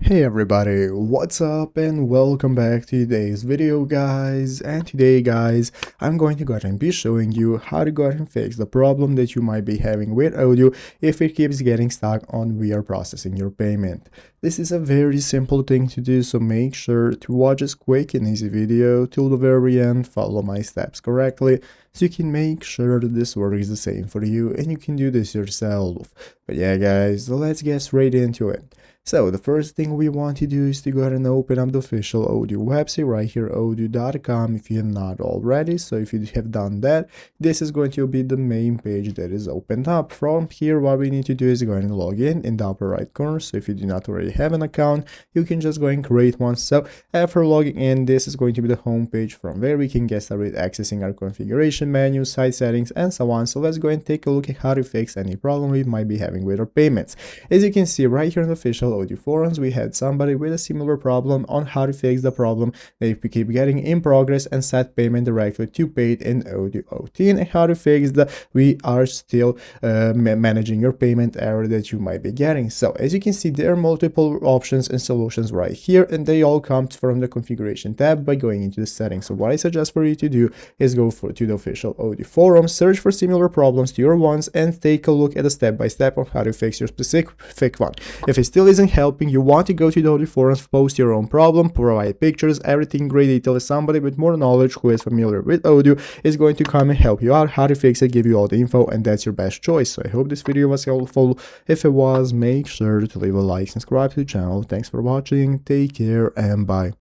Hey everybody, what's up and welcome back to today's video guys. And today guys, I'm going to go ahead and be showing you how to go ahead and fix the problem that you might be having with Odoo if it keeps getting stuck on we are processing your payment. This is a very simple thing to do, so make sure to watch this quick and easy video till the very end, follow my steps correctly so you can make sure that this works the same for you and you can do this yourself. But yeah guys, let's get straight into it. So the first thing we want to do is to go ahead and open up the official Odoo website right here, odoo.com, if you have not already. So if you have done that, this is going to be the main page that is opened up. From here, what we need to do is go ahead and log in the upper right corner. So if you do not already have an account, you can just go and create one. So after logging in, this is going to be the home page from where we can get started accessing our configuration menu, site settings, and so on. So let's go and take a look at how to fix any problem we might be having with our payments. As you can see right here in the official Odoo forums, we had somebody with a similar problem on how to fix the problem that if we keep getting in progress and set payment directly to paid in Odoo OT, and how to fix the we are still managing your payment error that you might be getting. So as you can see, there are multiple options and solutions right here, and they all come from the configuration tab by going into the settings. So what I suggest for you to do is go to the official Odoo forum, search for similar problems to your ones, and take a look at the step-by-step of how to fix your specific one. If it still isn't helping, you want to go to the Odoo forums, post your own problem, provide pictures, everything in great detail. Somebody with more knowledge who is familiar with Odoo is going to come and help you out how to fix it, give you all the info, and that's your best choice. So I hope this video was helpful. If it was, make sure to leave a like, subscribe to the channel. Thanks for watching, take care, and bye.